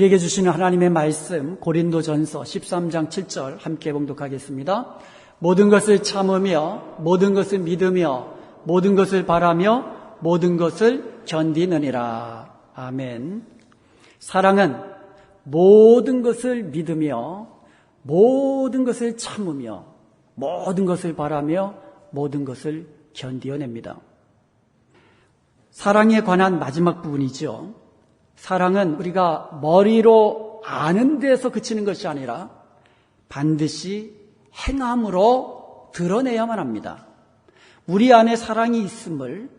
우리에게 주시는 하나님의 말씀 고린도전서 13장 7절 함께 봉독하겠습니다. 모든 것을 참으며 모든 것을 믿으며 모든 것을 바라며 모든 것을 견디느니라. 아멘. 사랑은 모든 것을 믿으며 모든 것을 참으며 모든 것을 바라며 모든 것을 견디어냅니다. 사랑에 관한 마지막 부분이죠. 사랑은 우리가 머리로 아는 데서 그치는 것이 아니라 반드시 행함으로 드러내야만 합니다. 우리 안에 사랑이 있음을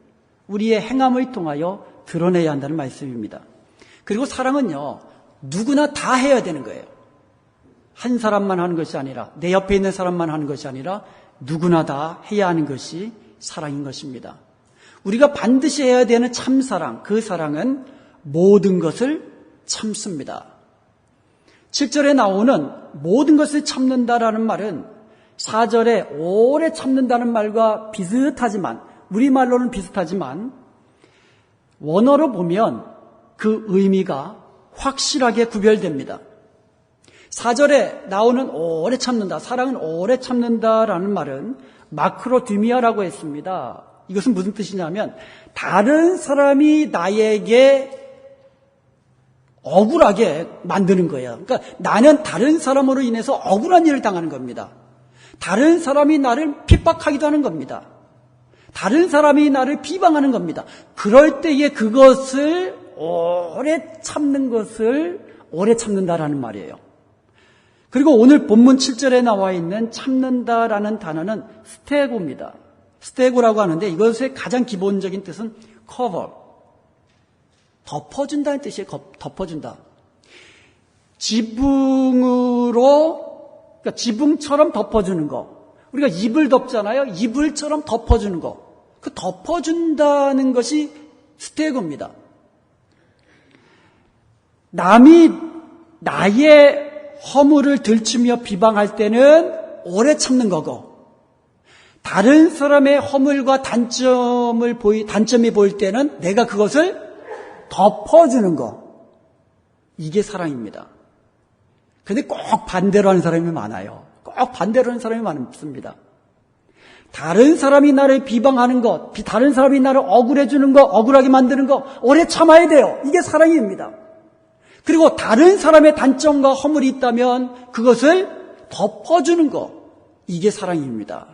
우리의 행함을 통하여 드러내야 한다는 말씀입니다. 그리고 사랑은요, 누구나 다 해야 되는 거예요. 한 사람만 하는 것이 아니라, 내 옆에 있는 사람만 하는 것이 아니라 누구나 다 해야 하는 것이 사랑인 것입니다. 우리가 반드시 해야 되는 참사랑, 그 사랑은 모든 것을 참습니다. 7절에 나오는 모든 것을 참는다라는 말은 4절에 오래 참는다는 말과 비슷하지만, 우리말로는 비슷하지만 원어로 보면 그 의미가 확실하게 구별됩니다. 4절에 나오는 오래 참는다, 사랑은 오래 참는다라는 말은 마크로디미아라고 했습니다. 이것은 무슨 뜻이냐면 다른 사람이 나에게 억울하게 만드는 거예요. 그러니까 나는 다른 사람으로 인해서 억울한 일을 당하는 겁니다. 다른 사람이 나를 핍박하기도 하는 겁니다. 다른 사람이 나를 비방하는 겁니다. 그럴 때에 그것을 오래 참는 것을 오래 참는다라는 말이에요. 그리고 오늘 본문 7절에 나와 있는 참는다라는 단어는 스테고입니다. 스테고라고 하는데 이것의 가장 기본적인 뜻은 cover, 덮어준다는 뜻이에요. 덮어준다. 그러니까 지붕처럼 덮어주는 거. 우리가 이불 덮잖아요. 이불처럼 덮어주는 거. 그 덮어준다는 것이 스테고입니다. 남이 나의 허물을 들추며 비방할 때는 오래 참는 거고, 다른 사람의 허물과 단점이 보일 때는 내가 그것을 덮어주는 거. 이게 사랑입니다. 근데 꼭 반대로 하는 사람이 많아요. 꼭 반대로 하는 사람이 많습니다. 다른 사람이 나를 비방하는 것, 다른 사람이 나를 억울해주는 것, 억울하게 만드는 것, 오래 참아야 돼요. 이게 사랑입니다. 그리고 다른 사람의 단점과 허물이 있다면 그것을 덮어주는 것, 이게 사랑입니다.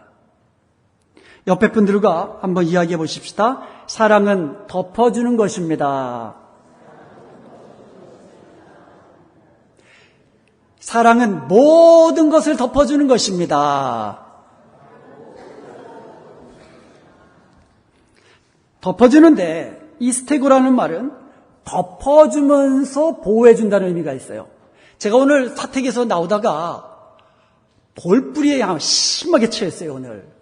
옆에 분들과 한번 이야기해 보십시다. 사랑은 덮어주는 것입니다. 사랑은 모든 것을 덮어주는 것입니다. 덮어주는데 이 스테고라는 말은 덮어주면서 보호해준다는 의미가 있어요. 제가 오늘 사택에서 나오다가 돌뿌리에 심하게 처했어요, 오늘.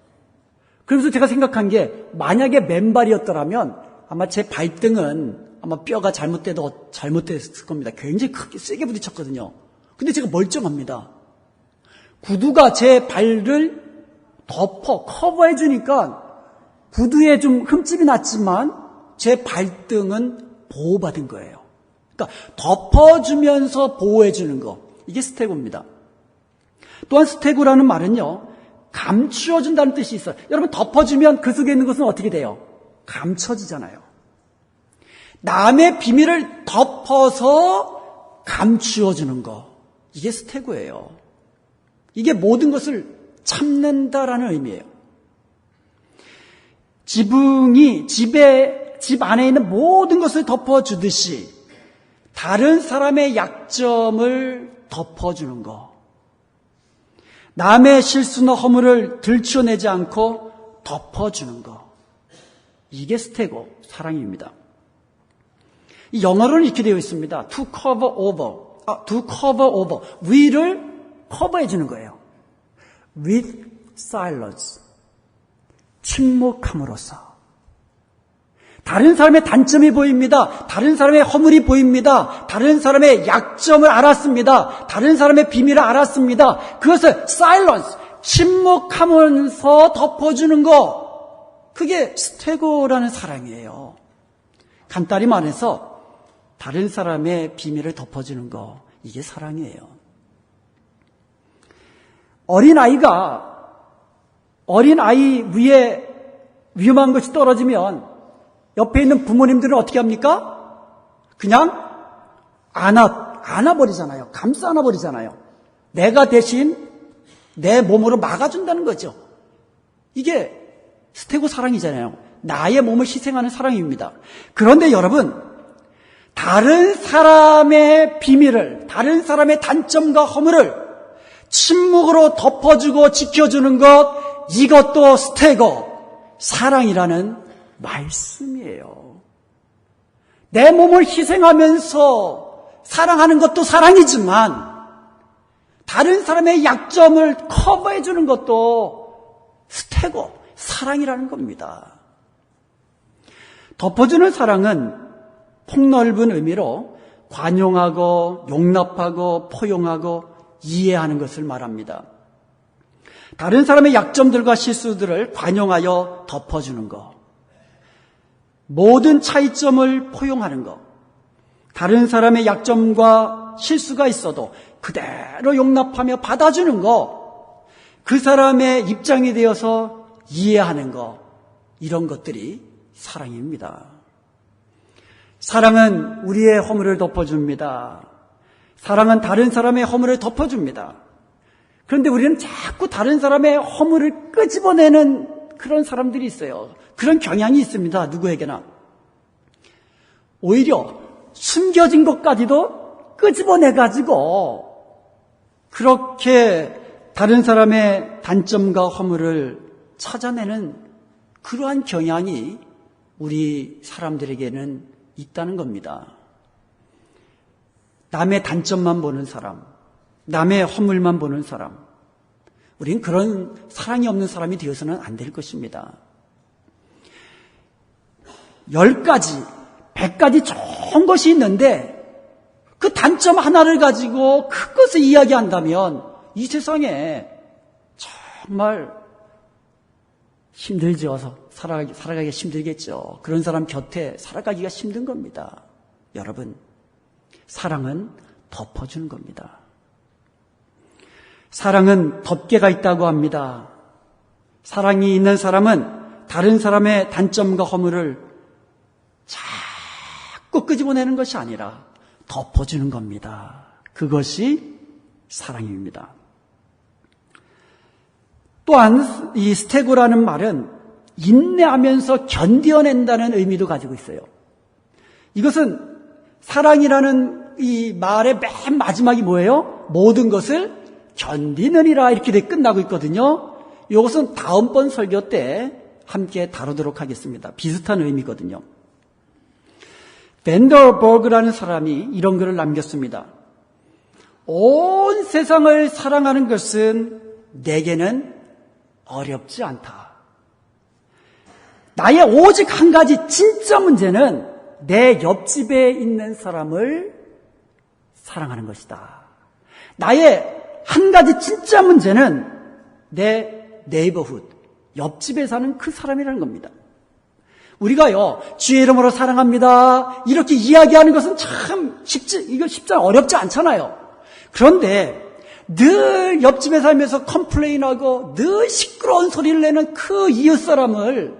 그러면서 제가 생각한 게, 만약에 맨발이었더라면 아마 제 발등은 아마 뼈가 잘못됐을 겁니다. 굉장히 크게 세게 부딪혔거든요. 근데 제가 멀쩡합니다. 구두가 제 발을 커버해주니까 구두에 좀 흠집이 났지만 제 발등은 보호받은 거예요. 그러니까 덮어주면서 보호해주는 거, 이게 스테고입니다. 또한 스테고라는 말은요, 감추어준다는 뜻이 있어요. 여러분, 덮어주면 그 속에 있는 것은 어떻게 돼요? 감춰지잖아요. 남의 비밀을 덮어서 감추어주는 거, 이게 스테고예요. 이게 모든 것을 참는다라는 의미예요. 집 안에 있는 모든 것을 덮어주듯이 다른 사람의 약점을 덮어주는 거, 남의 실수나 허물을 들춰내지 않고 덮어주는 거, 이게 스테고, 사랑입니다. 이 영어로는 이렇게 되어 있습니다. to cover over, 위를 커버해주는 거예요. with silence, 침묵함으로써. 다른 사람의 단점이 보입니다. 다른 사람의 허물이 보입니다. 다른 사람의 약점을 알았습니다. 다른 사람의 비밀을 알았습니다. 그것을 silence, 침묵하면서 덮어주는 거, 그게 스테고라는 사랑이에요. 간단히 말해서 다른 사람의 비밀을 덮어주는 거, 이게 사랑이에요. 어린아이 위에 위험한 것이 떨어지면 옆에 있는 부모님들은 어떻게 합니까? 그냥 안아버리잖아요. 감싸 안아버리잖아요. 내가 대신 내 몸으로 막아준다는 거죠. 이게 스테고 사랑이잖아요. 나의 몸을 희생하는 사랑입니다. 그런데 여러분, 다른 사람의 비밀을, 다른 사람의 단점과 허물을 침묵으로 덮어주고 지켜주는 것, 이것도 스테고 사랑이라는 말씀이에요. 내 몸을 희생하면서 사랑하는 것도 사랑이지만 다른 사람의 약점을 커버해주는 것도 스테고 사랑이라는 겁니다. 덮어주는 사랑은 폭넓은 의미로 관용하고 용납하고 포용하고 이해하는 것을 말합니다. 다른 사람의 약점들과 실수들을 관용하여 덮어주는 것, 모든 차이점을 포용하는 것, 다른 사람의 약점과 실수가 있어도 그대로 용납하며 받아주는 것, 그 사람의 입장이 되어서 이해하는 것, 이런 것들이 사랑입니다. 사랑은 우리의 허물을 덮어줍니다. 사랑은 다른 사람의 허물을 덮어줍니다. 그런데 우리는 자꾸 다른 사람의 허물을 끄집어내는 그런 사람들이 있어요. 그런 경향이 있습니다. 누구에게나. 오히려 숨겨진 것까지도 끄집어내가지고 그렇게 다른 사람의 단점과 허물을 찾아내는 그러한 경향이 우리 사람들에게는 있다는 겁니다. 남의 단점만 보는 사람, 남의 허물만 보는 사람, 우린 그런 사랑이 없는 사람이 되어서는 안 될 것입니다. 10가지, 100가지 좋은 것이 있는데 그 단점 하나를 가지고 그것을 이야기한다면 이 세상에 정말 힘들죠. 살아가기가 힘들겠죠. 그런 사람 곁에 살아가기가 힘든 겁니다. 여러분, 사랑은 덮어주는 겁니다. 사랑은 덮개가 있다고 합니다. 사랑이 있는 사람은 다른 사람의 단점과 허물을 자꾸 끄집어내는 것이 아니라 덮어주는 겁니다. 그것이 사랑입니다. 또한 이 스테고라는 말은 인내하면서 견뎌낸다는 의미도 가지고 있어요. 이것은 사랑이라는 이 말의 맨 마지막이 뭐예요? 모든 것을 견디느니라 이렇게 돼 끝나고 있거든요. 이것은 다음번 설교 때 함께 다루도록 하겠습니다. 비슷한 의미거든요. 벤더버그라는 사람이 이런 글을 남겼습니다. 온 세상을 사랑하는 것은 내게는 어렵지 않다. 나의 오직 한 가지 진짜 문제는 내 옆집에 있는 사람을 사랑하는 것이다. 나의 한 가지 진짜 문제는 내 네이버훗, 옆집에 사는 그 사람이라는 겁니다. 우리가요, 주의 이름으로 사랑합니다. 이렇게 이야기하는 것은 참 어렵지 않잖아요. 그런데 늘 옆집에 살면서 컴플레인하고 늘 시끄러운 소리를 내는 그 이웃 사람을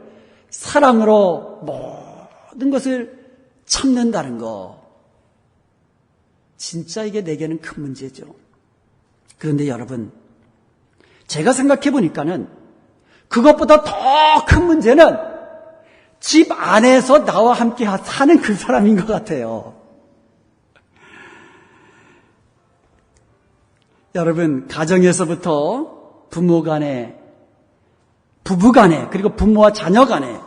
사랑으로 모든 것을 참는다는 거, 진짜 이게 내게는 큰 문제죠. 그런데 여러분, 제가 생각해 보니까는 그것보다 더 큰 문제는 집 안에서 나와 함께 사는 그 사람인 것 같아요. 여러분, 가정에서부터 부부 간에, 그리고 부모와 자녀 간에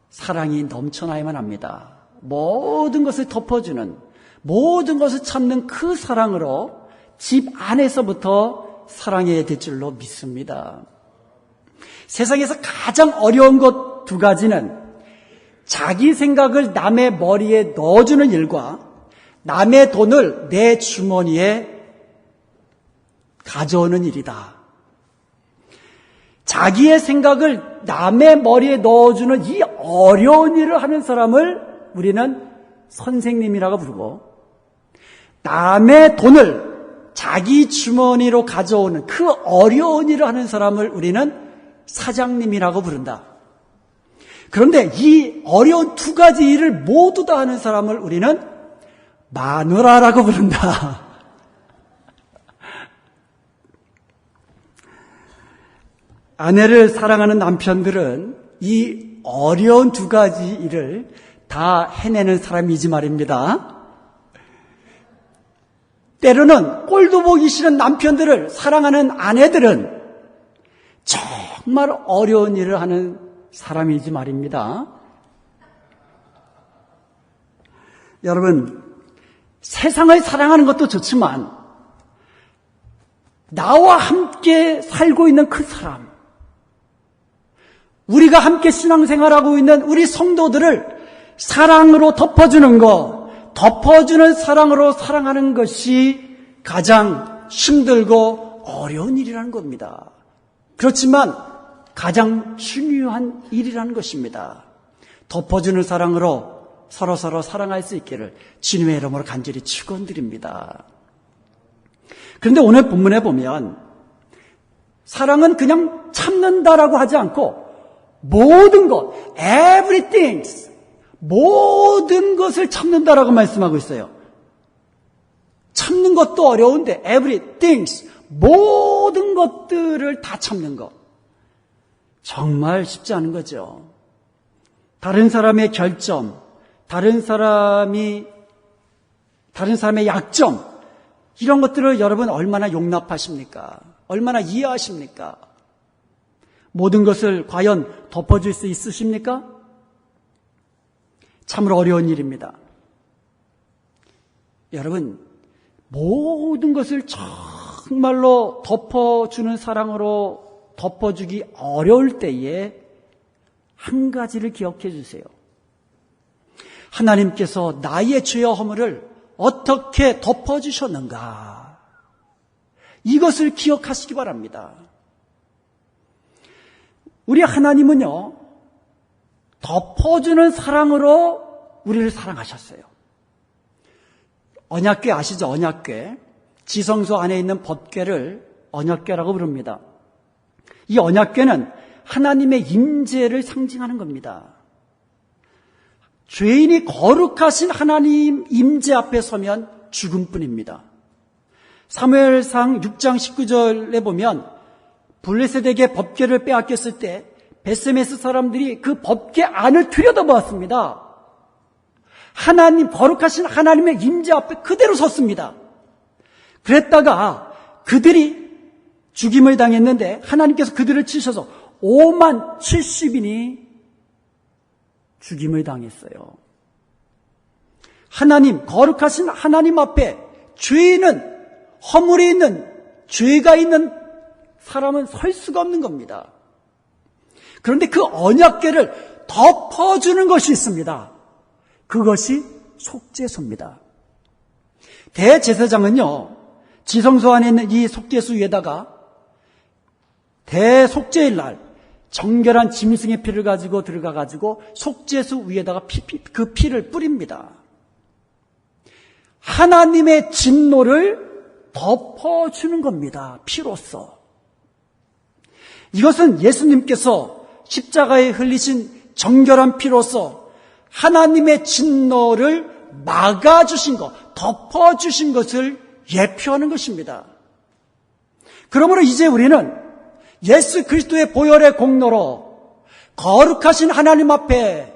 사랑이 넘쳐나야만 합니다. 모든 것을 덮어주는, 모든 것을 참는 그 사랑으로 집 안에서부터 사랑해야 될 줄로 믿습니다. 세상에서 가장 어려운 것 두 가지는 자기 생각을 남의 머리에 넣어주는 일과 남의 돈을 내 주머니에 가져오는 일이다. 자기의 생각을 남의 머리에 넣어주는 이 어려운 일을 하는 사람을 우리는 선생님이라고 부르고, 남의 돈을 자기 주머니로 가져오는 그 어려운 일을 하는 사람을 우리는 사장님이라고 부른다. 그런데 이 어려운 두 가지 일을 모두 다 하는 사람을 우리는 마누라라고 부른다. 아내를 사랑하는 남편들은 이 어려운 두 가지 일을 다 해내는 사람이지 말입니다. 때로는 꼴도 보기 싫은 남편들을 사랑하는 아내들은 정말 어려운 일을 하는 사람이지 말입니다. 여러분, 세상을 사랑하는 것도 좋지만 나와 함께 살고 있는 그 사람, 우리가 함께 신앙생활하고 있는 우리 성도들을 사랑으로 덮어주는 것, 덮어주는 사랑으로 사랑하는 것이 가장 힘들고 어려운 일이라는 겁니다. 그렇지만 가장 중요한 일이라는 것입니다. 덮어주는 사랑으로 서로서로 사랑할 수 있기를 주님의 이름으로 간절히 축원드립니다. 그런데 오늘 본문에 보면 사랑은 그냥 참는다라고 하지 않고 모든 것, everything, 모든 것을 참는다라고 말씀하고 있어요. 참는 것도 어려운데 everything, 모든 것들을 다 참는 것. 정말 쉽지 않은 거죠. 다른 사람의 결점, 다른 사람의 약점, 이런 것들을 여러분 얼마나 용납하십니까? 얼마나 이해하십니까? 모든 것을 과연 덮어줄 수 있으십니까? 참으로 어려운 일입니다. 여러분, 모든 것을 정말로 덮어주는 사랑으로 덮어주기 어려울 때에 한 가지를 기억해 주세요. 하나님께서 나의 죄와 허물을 어떻게 덮어주셨는가? 이것을 기억하시기 바랍니다. 우리 하나님은요, 덮어주는 사랑으로 우리를 사랑하셨어요. 언약궤 아시죠? 언약궤. 지성소 안에 있는 법궤를 언약궤라고 부릅니다. 이 언약궤는 하나님의 임재를 상징하는 겁니다. 죄인이 거룩하신 하나님 임재 앞에 서면 죽음뿐입니다. 사무엘상 6장 19절에 보면 블레셋에게 법궤를 빼앗겼을 때 베스메스 사람들이 그 법궤 안을 들여다보았습니다. 하나님, 거룩하신 하나님의 임재 앞에 그대로 섰습니다. 그랬다가 그들이 죽임을 당했는데 하나님께서 그들을 치셔서 5만 70인이 죽임을 당했어요. 하나님, 거룩하신 하나님 앞에 죄인은, 허물이 있는, 죄가 있는 사람은 설 수가 없는 겁니다. 그런데 그 언약궤를 덮어주는 것이 있습니다. 그것이 속죄소입니다. 대제사장은요, 지성소 안에 있는 이 속죄소 위에다가 대속죄일 날 정결한 짐승의 피를 가지고 들어가가지고 속죄소 위에다가 그 피를 뿌립니다. 하나님의 진노를 덮어주는 겁니다. 피로써. 이것은 예수님께서 십자가에 흘리신 정결한 피로써 하나님의 진노를 막아주신 것, 덮어주신 것을 예표하는 것입니다. 그러므로 이제 우리는 예수 그리스도의 보혈의 공로로 거룩하신 하나님 앞에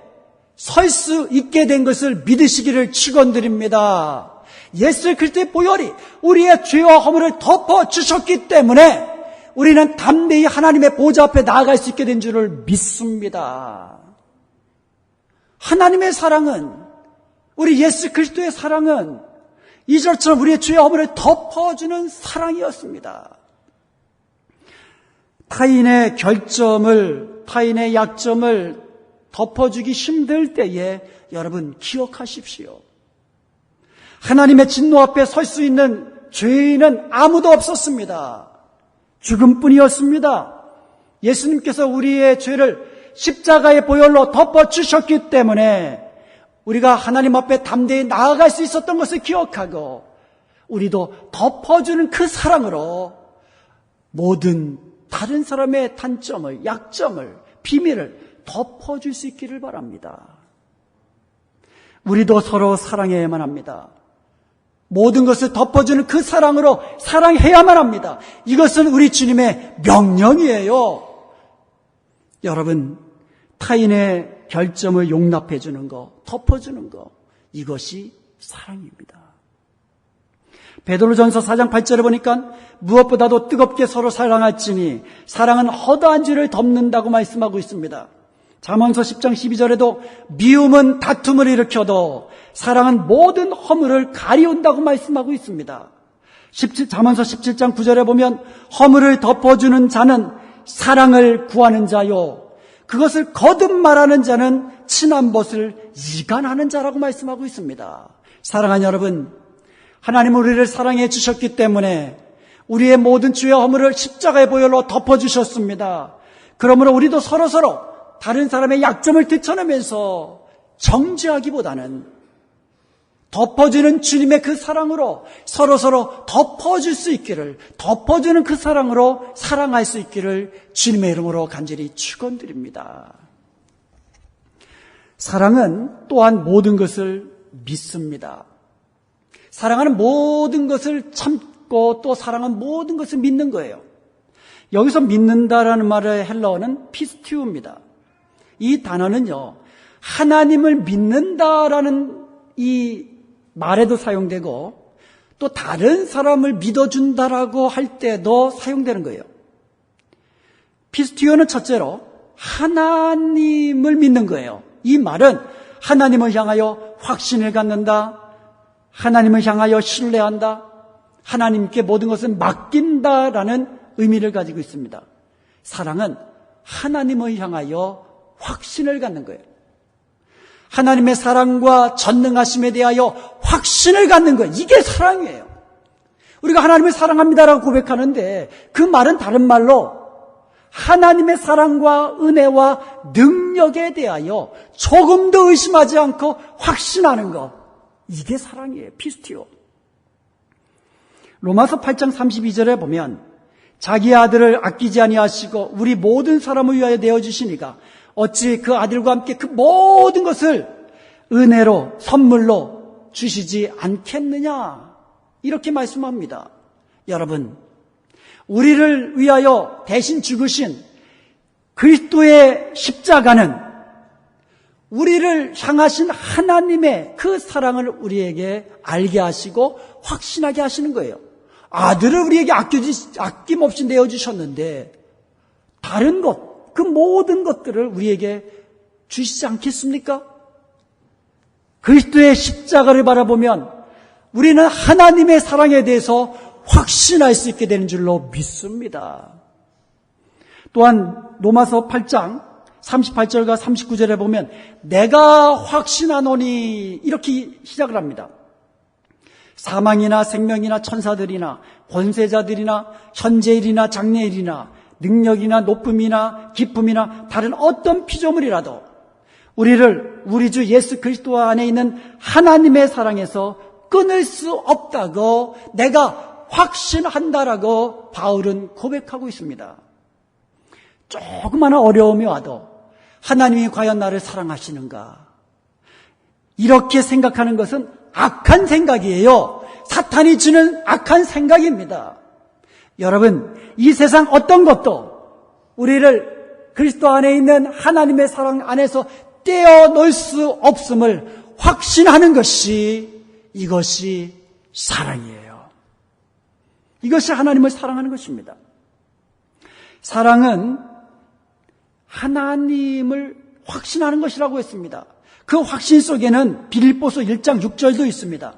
설 수 있게 된 것을 믿으시기를 축원드립니다. 예수 그리스도의 보혈이 우리의 죄와 허물을 덮어주셨기 때문에 우리는 담대히 하나님의 보좌 앞에 나아갈 수 있게 된 줄을 믿습니다. 하나님의 사랑은, 우리 예수 그리스도의 사랑은 이절처럼 우리의 죄와 허물을 덮어주는 사랑이었습니다. 타인의 결점을, 타인의 약점을 덮어주기 힘들 때에 여러분 기억하십시오. 하나님의 진노 앞에 설 수 있는 죄인은 아무도 없었습니다. 죽음뿐이었습니다. 예수님께서 우리의 죄를 십자가의 보혈로 덮어주셨기 때문에 우리가 하나님 앞에 담대히 나아갈 수 있었던 것을 기억하고 우리도 덮어주는 그 사랑으로 모든 다른 사람의 단점을, 약점을, 비밀을 덮어줄 수 있기를 바랍니다. 우리도 서로 사랑해야만 합니다. 모든 것을 덮어주는 그 사랑으로 사랑해야만 합니다. 이것은 우리 주님의 명령이에요. 여러분, 타인의 결점을 용납해 주는 거, 덮어주는 거, 이것이 사랑입니다. 베드로전서 4장 8절에 보니까 무엇보다도 뜨겁게 서로 사랑할지니 사랑은 허다한 죄를 덮는다고 말씀하고 있습니다. 잠언서 10장 12절에도 미움은 다툼을 일으켜도 사랑은 모든 허물을 가리운다고 말씀하고 있습니다. 잠언서 17장 9절에 보면 허물을 덮어주는 자는 사랑을 구하는 자요, 그것을 거듭 말하는 자는 친한 벗을 이간하는 자라고 말씀하고 있습니다. 사랑하는 여러분, 하나님은 우리를 사랑해 주셨기 때문에 우리의 모든 죄와 허물을 십자가의 보혈로 덮어주셨습니다. 그러므로 우리도 서로서로 다른 사람의 약점을 되쳐내면서 정죄하기보다는 덮어주는 주님의 그 사랑으로 서로서로 덮어줄 수 있기를, 덮어주는 그 사랑으로 사랑할 수 있기를 주님의 이름으로 간절히 축원드립니다. 사랑은 또한 모든 것을 믿습니다. 사랑하는 모든 것을 참고 또 사랑은 모든 것을 믿는 거예요. 여기서 믿는다라는 말의 헬라어는 피스티우입니다. 이 단어는요, 하나님을 믿는다라는 이 말에도 사용되고 또 다른 사람을 믿어준다라고 할 때도 사용되는 거예요. 피스티오는 첫째로 하나님을 믿는 거예요. 이 말은 하나님을 향하여 확신을 갖는다, 하나님을 향하여 신뢰한다, 하나님께 모든 것을 맡긴다라는 의미를 가지고 있습니다. 사랑은 하나님을 향하여 확신을 갖는 거예요. 하나님의 사랑과 전능하심에 대하여 확신을 갖는 거예요. 이게 사랑이에요. 우리가 하나님을 사랑합니다라고 고백하는데 그 말은 다른 말로 하나님의 사랑과 은혜와 능력에 대하여 조금도 의심하지 않고 확신하는 것, 이게 사랑이에요. 피스티오. 로마서 8장 32절에 보면 자기 아들을 아끼지 아니하시고 우리 모든 사람을 위하여 내어주시니까 어찌 그 아들과 함께 그 모든 것을 은혜로 선물로 주시지 않겠느냐, 이렇게 말씀합니다. 여러분, 우리를 위하여 대신 죽으신 그리스도의 십자가는 우리를 향하신 하나님의 그 사랑을 우리에게 알게 하시고 확신하게 하시는 거예요. 아들을 우리에게 아낌없이 내어주셨는데 다른 것, 그 모든 것들을 우리에게 주시지 않겠습니까? 그리스도의 십자가를 바라보면 우리는 하나님의 사랑에 대해서 확신할 수 있게 되는 줄로 믿습니다. 또한 로마서 8장 38절과 39절에 보면 내가 확신하노니, 이렇게 시작을 합니다. 사망이나 생명이나 천사들이나 권세자들이나 현재일이나 장래일이나 능력이나 높음이나 기쁨이나 다른 어떤 피조물이라도 우리를 우리 주 예수 그리스도 안에 있는 하나님의 사랑에서 끊을 수 없다고 내가 확신한다라고 바울은 고백하고 있습니다. 조그마한 어려움이 와도 하나님이 과연 나를 사랑하시는가, 이렇게 생각하는 것은 악한 생각이에요. 사탄이 주는 악한 생각입니다. 여러분, 이 세상 어떤 것도 우리를 그리스도 안에 있는 하나님의 사랑 안에서 떼어놓을 수 없음을 확신하는 것이, 이것이 사랑이에요. 이것이 하나님을 사랑하는 것입니다. 사랑은 하나님을 확신하는 것이라고 했습니다. 그 확신 속에는 빌립보서 1장 6절도 있습니다.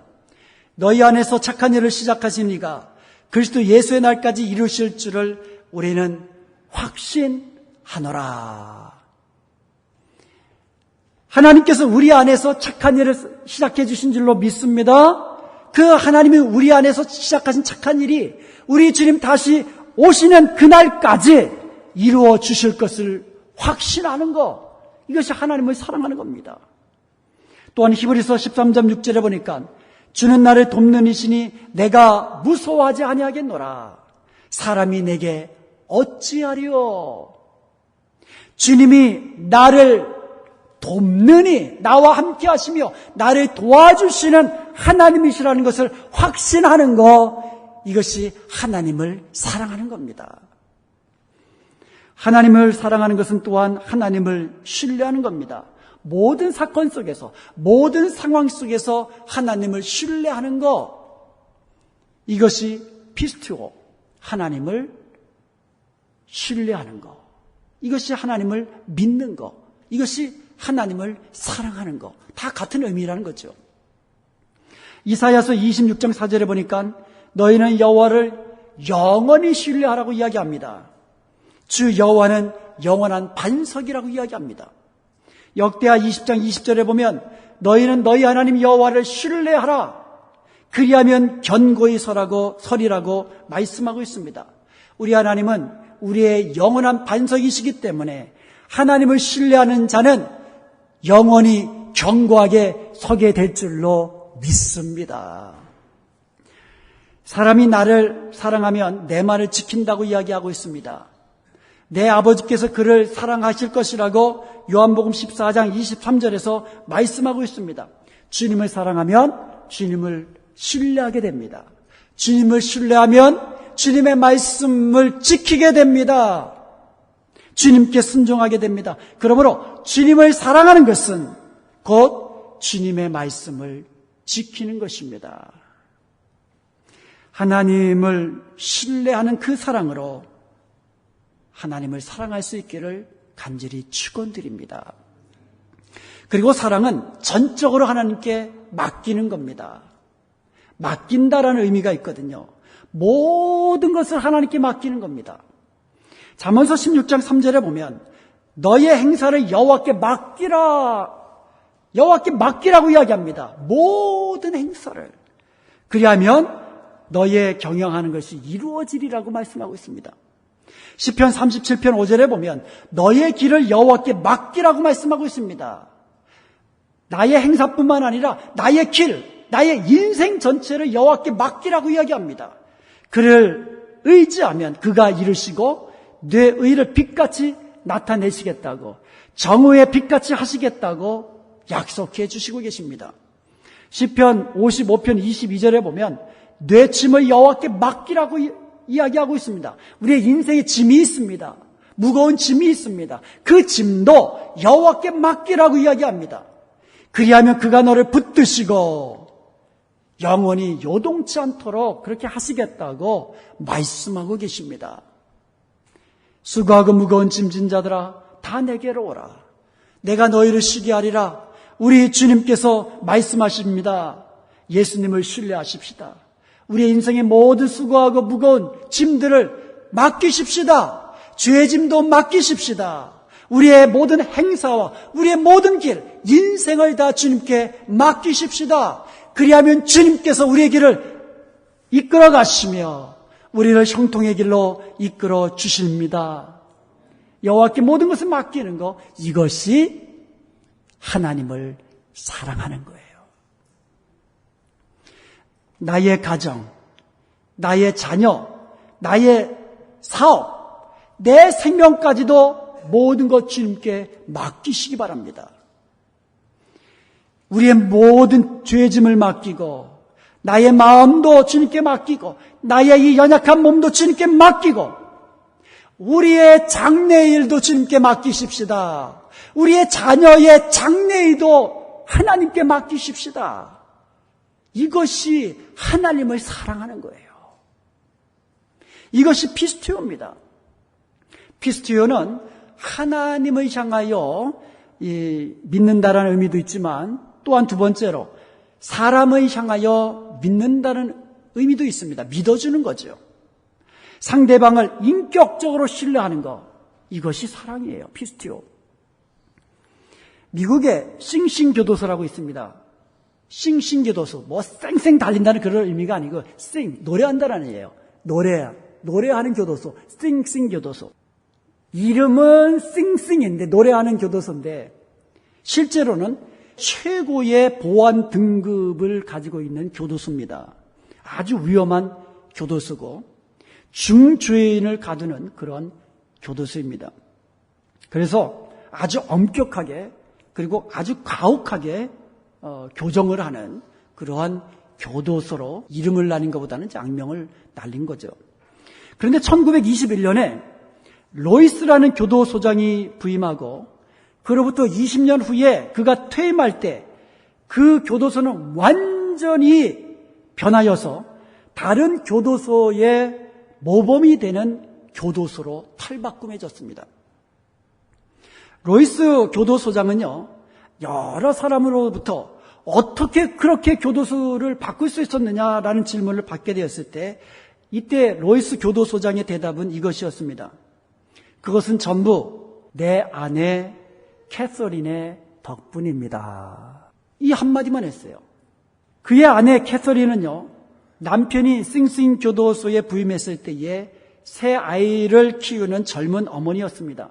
너희 안에서 착한 일을 시작하신 이가 그리스도 예수의 날까지 이루실 줄을 우리는 확신하노라. 하나님께서 우리 안에서 착한 일을 시작해 주신 줄로 믿습니다. 그 하나님이 우리 안에서 시작하신 착한 일이 우리 주님 다시 오시는 그날까지 이루어 주실 것을 확신하는 것, 이것이 하나님을 사랑하는 겁니다. 또한 히브리서 13장 6절에 보니까 주는 나를 돕는 이시니 내가 무서워하지 아니하겠노라. 사람이 내게 어찌하리요. 주님이 나를 돕느니, 나와 함께 하시며 나를 도와주시는 하나님이시라는 것을 확신하는 것, 이것이 하나님을 사랑하는 겁니다. 하나님을 사랑하는 것은 또한 하나님을 신뢰하는 겁니다. 모든 사건 속에서, 모든 상황 속에서 하나님을 신뢰하는 것, 이것이 피스티오, 하나님을 신뢰하는 것, 이것이 하나님을 믿는 것, 이것이 하나님을 사랑하는 것, 다 같은 의미라는 거죠. 이사야서 26장 4절에 보니까 너희는 여호와를 영원히 신뢰하라고 이야기합니다. 주 여호와는 영원한 반석이라고 이야기합니다. 역대하 20장 20절에 보면 너희는 너희 하나님 여호와를 신뢰하라. 그리하면 견고히 서리라고 말씀하고 있습니다. 우리 하나님은 우리의 영원한 반석이시기 때문에 하나님을 신뢰하는 자는 영원히 견고하게 서게 될 줄로 믿습니다. 사람이 나를 사랑하면 내 말을 지킨다고 이야기하고 있습니다. 내 아버지께서 그를 사랑하실 것이라고 요한복음 14장 23절에서 말씀하고 있습니다. 주님을 사랑하면 주님을 신뢰하게 됩니다. 주님을 신뢰하면 주님의 말씀을 지키게 됩니다. 주님께 순종하게 됩니다. 그러므로 주님을 사랑하는 것은 곧 주님의 말씀을 지키는 것입니다. 하나님을 신뢰하는 그 사랑으로 하나님을 사랑할 수 있기를 간절히 축원드립니다. 그리고 사랑은 전적으로 하나님께 맡기는 겁니다. 맡긴다라는 의미가 있거든요. 모든 것을 하나님께 맡기는 겁니다. 잠언서 16장 3절에 보면 너의 행사를 여호와께 맡기라, 여호와께 맡기라고 이야기합니다. 모든 행사를. 그리하면 너의 경영하는 것이 이루어지리라고 말씀하고 있습니다. 시편 37편 5절에 보면 너의 길을 여호와께 맡기라고 말씀하고 있습니다. 나의 행사뿐만 아니라 나의 길, 나의 인생 전체를 여호와께 맡기라고 이야기합니다. 그를 의지하면 그가 이루시고 내 의를 빛같이 나타내시겠다고, 정의의 빛같이 하시겠다고 약속해 주시고 계십니다. 시편 55편 22절에 보면 내 짐을 여호와께 맡기라고 이야기하고 있습니다. 우리의 인생에 짐이 있습니다. 무거운 짐이 있습니다. 그 짐도 여호와께 맡기라고 이야기합니다. 그리하면 그가 너를 붙드시고 영원히 요동치 않도록 그렇게 하시겠다고 말씀하고 계십니다. 수고하고 무거운 짐진 자들아 다 내게로 오라. 내가 너희를 쉬게 하리라. 우리 주님께서 말씀하십니다. 예수님을 신뢰하십시다. 우리의 인생의 모든 수고하고 무거운 짐들을 맡기십시다. 죄의 짐도 맡기십시다. 우리의 모든 행사와 우리의 모든 길, 인생을 다 주님께 맡기십시다. 그리하면 주님께서 우리의 길을 이끌어 가시며 우리를 형통의 길로 이끌어 주십니다. 여호와께 모든 것을 맡기는 것, 이것이 하나님을 사랑하는 거예요. 나의 가정, 나의 자녀, 나의 사업, 내 생명까지도 모든 것 주님께 맡기시기 바랍니다. 우리의 모든 죄짐을 맡기고 나의 마음도 주님께 맡기고 나의 이 연약한 몸도 주님께 맡기고 우리의 장래일도 주님께 맡기십시다. 우리의 자녀의 장래일도 하나님께 맡기십시다. 이것이 하나님을 사랑하는 거예요. 이것이 피스티오입니다. 피스티오는 하나님을 향하여 믿는다라는 의미도 있지만 또한 두 번째로 사람을 향하여 믿는다는 의미도 있습니다. 믿어주는 거죠. 상대방을 인격적으로 신뢰하는 것, 이것이 사랑이에요. 피스티오. 미국에 싱싱교도소라고 있습니다. 싱싱교도소, 쌩쌩 달린다는 그런 의미가 아니고 노래한다는 의미예요. 노래하는 교도소, 싱싱교도소. 이름은 싱싱인데 노래하는 교도소인데 실제로는 최고의 보안 등급을 가지고 있는 교도소입니다. 아주 위험한 교도소고 중죄인을 가두는 그런 교도소입니다. 그래서 아주 엄격하게 그리고 아주 가혹하게 교정을 하는 그러한 교도소로 이름을 날린 것보다는 악명을 날린 거죠. 그런데 1921년에 로이스라는 교도소장이 부임하고 그로부터 20년 후에 그가 퇴임할 때 그 교도소는 완전히 변하여서 다른 교도소의 모범이 되는 교도소로 탈바꿈해졌습니다. 로이스 교도소장은요, 여러 사람으로부터 어떻게 그렇게 교도소를 바꿀 수 있었느냐라는 질문을 받게 되었을 때 이때 로이스 교도소장의 대답은 이것이었습니다. 그것은 전부 내 아내 캐서린의 덕분입니다. 이 한마디만 했어요. 그의 아내 캐서린은요, 남편이 싱싱 교도소에 부임했을 때에 새 아이를 키우는 젊은 어머니였습니다.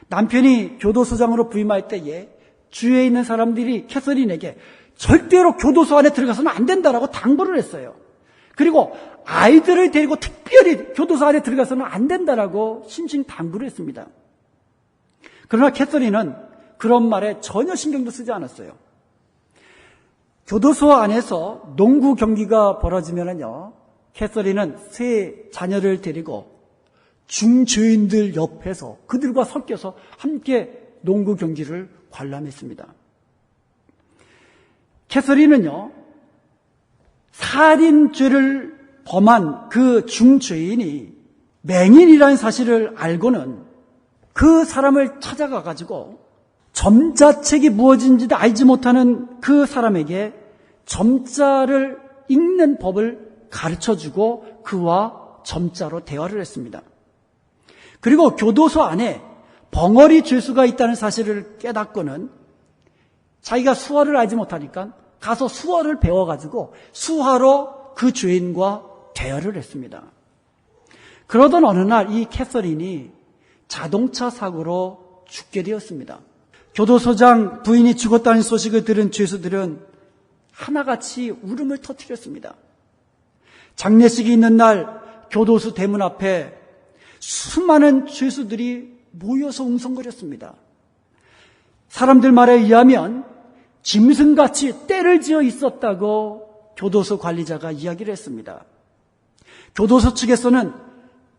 남편이 교도소장으로 부임할 때에 주위에 있는 사람들이 캐서린에게 절대로 교도소 안에 들어가서는 안 된다라고 당부를 했어요. 그리고 아이들을 데리고 특별히 교도소 안에 들어가서는 안 된다라고 신신당부를 했습니다. 그러나 캐서린은 그런 말에 전혀 신경도 쓰지 않았어요. 교도소 안에서 농구 경기가 벌어지면은요, 캐서린은 세 자녀를 데리고 중죄인들 옆에서 그들과 섞여서 함께 농구 경기를 관람했습니다. 캐서린은요, 살인죄를 범한 그 중죄인이 맹인이라는 사실을 알고는 그 사람을 찾아가가지고 점자책이 무엇인지도 알지 못하는 그 사람에게 점자를 읽는 법을 가르쳐주고 그와 점자로 대화를 했습니다. 그리고 교도소 안에 벙어리 죄수가 있다는 사실을 깨닫고는 자기가 수어를 알지 못하니까 가서 수어를 배워가지고 수화로 그 죄인과 대화를 했습니다. 그러던 어느 날 이 캐서린이 자동차 사고로 죽게 되었습니다. 교도소장 부인이 죽었다는 소식을 들은 죄수들은 하나같이 울음을 터뜨렸습니다. 장례식이 있는 날 교도소 대문 앞에 수많은 죄수들이 모여서 웅성거렸습니다. 사람들 말에 의하면 짐승같이 떼를 지어 있었다고 교도소 관리자가 이야기를 했습니다. 교도소 측에서는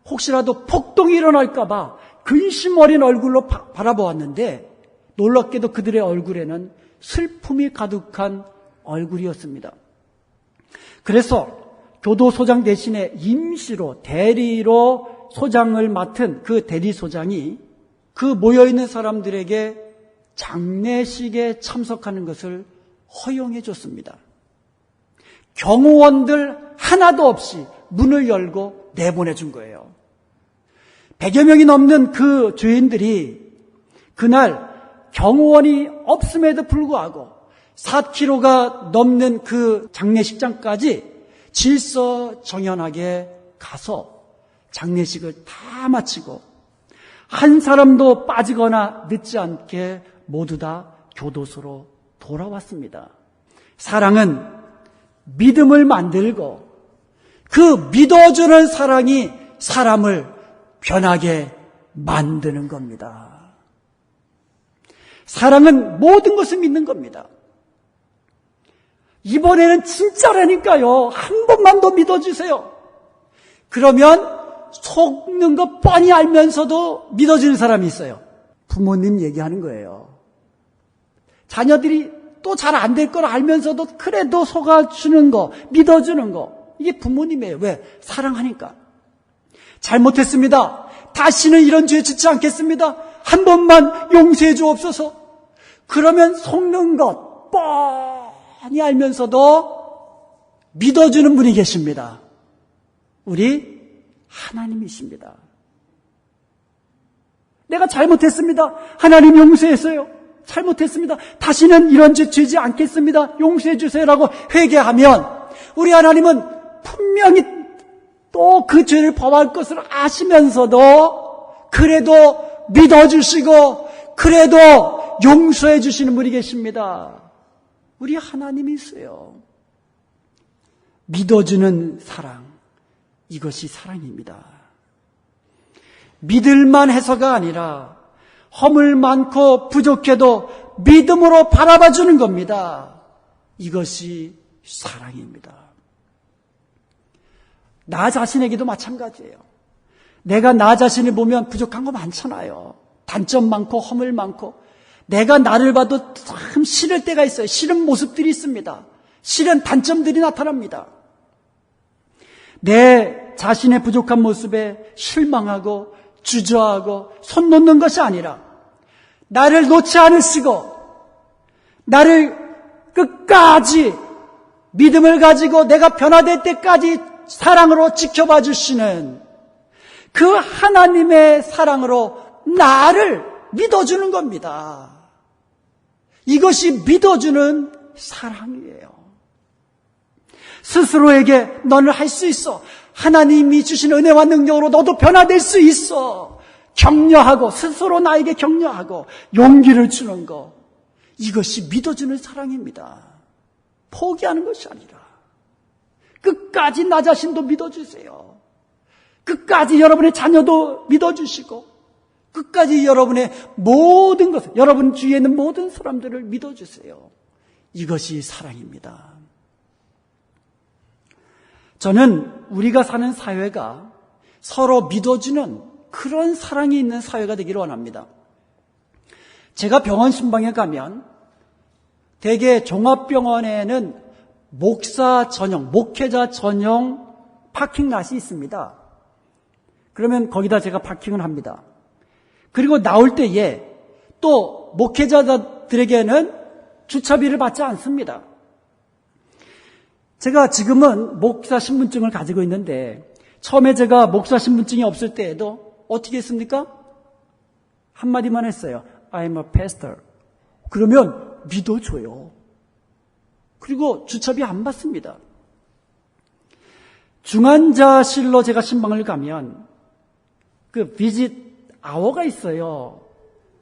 혹시라도 폭동이 일어날까 봐 근심 어린 얼굴로 바라보았는데 놀랍게도 그들의 얼굴에는 슬픔이 가득한 얼굴이었습니다. 그래서 교도소장 대신에 임시로 대리로 소장을 맡은 그 대리소장이 그 모여있는 사람들에게 장례식에 참석하는 것을 허용해 줬습니다. 경호원들 하나도 없이 문을 열고 내보내 준 거예요. 100여 명이 넘는 그 죄인들이 그날 경호원이 없음에도 불구하고 4km가 넘는 그 장례식장까지 질서정연하게 가서 장례식을 다 마치고 한 사람도 빠지거나 늦지 않게 모두 다 교도소로 돌아왔습니다. 사랑은 믿음을 만들고 그 믿어주는 사랑이 사람을 변하게 만드는 겁니다. 사랑은 모든 것을 믿는 겁니다. 이번에는 진짜라니까요. 한 번만 더 믿어주세요. 그러면 속는 거 뻔히 알면서도 믿어주는 사람이 있어요. 부모님 얘기하는 거예요. 자녀들이 또 잘 안 될 걸 알면서도 그래도 속아주는 거, 믿어주는 거. 이게 부모님이에요. 왜? 사랑하니까. 잘못했습니다. 다시는 이런 죄 짓지 않겠습니다. 한 번만 용서해 주옵소서. 그러면 속는 것 뻔히 알면서도 믿어주는 분이 계십니다. 우리 하나님이십니다. 내가 잘못했습니다. 하나님 용서했어요. 잘못했습니다. 다시는 이런 죄 지지 않겠습니다. 용서해 주세요라고 회개하면 우리 하나님은 분명히 또 그 죄를 범할 것을 아시면서도 그래도 믿어주시고 그래도 용서해 주시는 분이 계십니다. 우리 하나님이 있어요. 믿어주는 사랑, 이것이 사랑입니다. 믿을만 해서가 아니라 허물 많고 부족해도 믿음으로 바라봐주는 겁니다. 이것이 사랑입니다. 나 자신에게도 마찬가지예요. 내가 나 자신을 보면 부족한 거 많잖아요. 단점 많고 허물 많고 내가 나를 봐도 참 싫을 때가 있어요. 싫은 모습들이 있습니다. 싫은 단점들이 나타납니다. 내 자신의 부족한 모습에 실망하고 주저하고 손 놓는 것이 아니라 나를 놓지 않으시고 나를 끝까지 믿음을 가지고 내가 변화될 때까지 사랑으로 지켜봐 주시는 그 하나님의 사랑으로 나를 믿어주는 겁니다. 이것이 믿어주는 사랑이에요. 스스로에게 너는 할 수 있어. 하나님이 주신 은혜와 능력으로 너도 변화될 수 있어. 격려하고 스스로 나에게 격려하고 용기를 주는 것. 이것이 믿어주는 사랑입니다. 포기하는 것이 아니라 끝까지 나 자신도 믿어주세요. 끝까지 여러분의 자녀도 믿어주시고 끝까지 여러분의 모든 것, 여러분 주위에 있는 모든 사람들을 믿어주세요. 이것이 사랑입니다. 저는 우리가 사는 사회가 서로 믿어주는 그런 사랑이 있는 사회가 되기를 원합니다. 제가 병원 신방에 가면 대개 종합병원에는 목사 전용, 목회자 전용 파킹랏이 있습니다. 그러면 거기다 제가 파킹을 합니다. 그리고 나올 때에 또 목회자들에게는 주차비를 받지 않습니다. 제가 지금은 목사 신분증을 가지고 있는데 처음에 제가 목사 신분증이 없을 때에도 어떻게 했습니까? 한마디만 했어요. I'm a pastor. 그러면 믿어줘요. 그리고 주차비 안 받습니다. 중환자실로 제가 신방을 가면 그 비짓 아워가 있어요.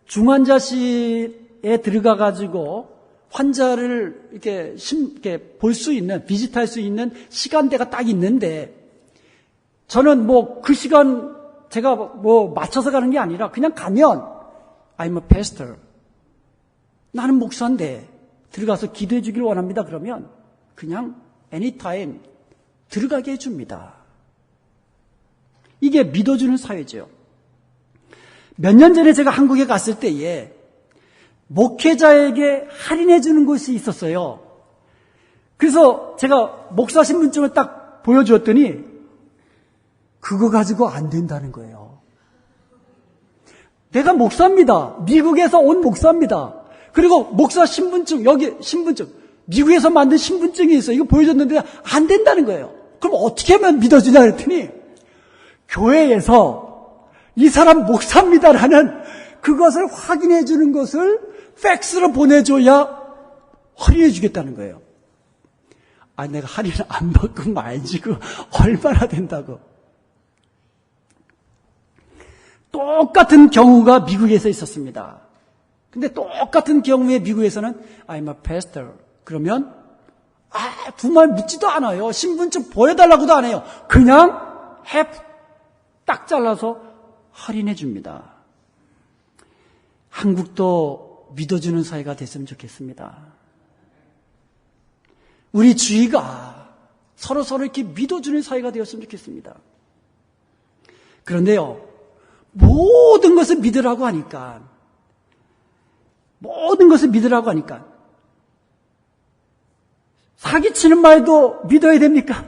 중환자실에 들어가 가지고 환자를 이렇게 볼 수 있는, 비짓할 수 있는 시간대가 딱 있는데 저는 뭐 그 시간 제가 뭐 맞춰서 가는 게 아니라 그냥 가면 I'm a pastor. 나는 목사인데 들어가서 기도해 주길 원합니다. 그러면 그냥 anytime 들어가게 해줍니다. 이게 믿어주는 사회죠. 몇 년 전에 제가 한국에 갔을 때에 목회자에게 할인해 주는 곳이 있었어요. 그래서 제가 목사 신분증을 딱 보여주었더니 그거 가지고 안 된다는 거예요. 내가 목사입니다. 미국에서 온 목사입니다. 그리고 목사 신분증, 여기 신분증, 미국에서 만든 신분증이 있어요. 이거 보여줬는데 안 된다는 거예요. 그럼 어떻게 하면 믿어주냐 그랬더니 교회에서 이 사람 목사입니다라는 그것을 확인해 주는 것을 팩스로 보내줘야 할인해 주겠다는 거예요. 아, 내가 할인을 안 받고 말지 그 얼마나 된다고. 똑같은 경우가 미국에서 있었습니다. 근데 똑같은 경우에 미국에서는 I'm a pastor. 그러면 두 말 묻지도 않아요. 신분증 보여달라고도 안 해요. 그냥 딱 잘라서 할인해 줍니다. 한국도 믿어주는 사회가 됐으면 좋겠습니다. 우리 주위가 서로 이렇게 믿어주는 사회가 되었으면 좋겠습니다. 그런데요, 모든 것을 믿으라고 하니까 사기치는 말도 믿어야 됩니까?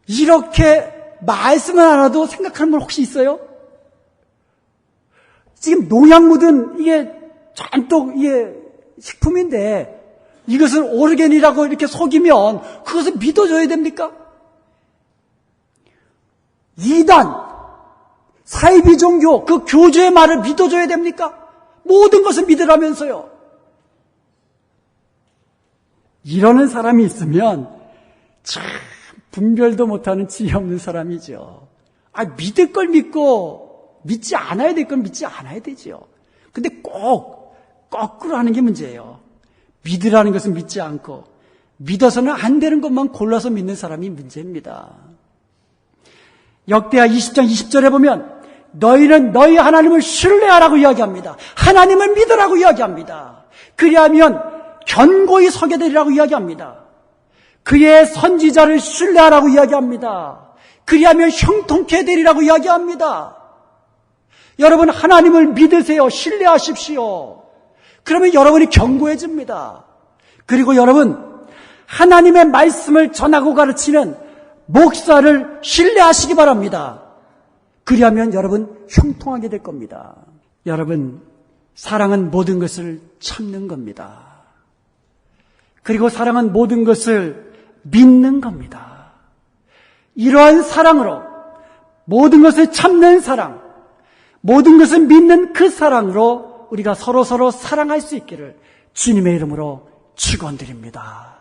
이렇게 말씀을 안 해도 생각하는 분 혹시 있어요? 지금 농약 묻은 이게 잔뜩 이게 식품인데 이것을 오르겐이라고 이렇게 속이면 그것을 믿어줘야 됩니까? 이단, 사이비 종교, 그 교주의 말을 믿어줘야 됩니까? 모든 것을 믿으라면서요. 이러는 사람이 있으면 참 분별도 못하는 지혜 없는 사람이죠. 믿을 걸 믿고 믿지 않아야 될 걸 믿지 않아야 되죠. 근데 꼭 거꾸로 하는 게 문제예요. 믿으라는 것은 믿지 않고 믿어서는 안 되는 것만 골라서 믿는 사람이 문제입니다. 역대하 20장 20절에 보면 너희는 너희 하나님을 신뢰하라고 이야기합니다. 하나님을 믿으라고 이야기합니다. 그리하면 견고히 서게 되리라고 이야기합니다. 그의 선지자를 신뢰하라고 이야기합니다. 그리하면 형통케 되리라고 이야기합니다. 여러분, 하나님을 믿으세요. 신뢰하십시오. 그러면 여러분이 견고해집니다. 그리고 여러분, 하나님의 말씀을 전하고 가르치는 목사를 신뢰하시기 바랍니다. 그리하면 여러분 형통하게 될 겁니다. 여러분, 사랑은 모든 것을 참는 겁니다. 그리고 사랑은 모든 것을 믿는 겁니다. 이러한 사랑으로, 모든 것을 참는 사랑, 모든 것을 믿는 그 사랑으로 우리가 서로 사랑할 수 있기를 주님의 이름으로 축원드립니다.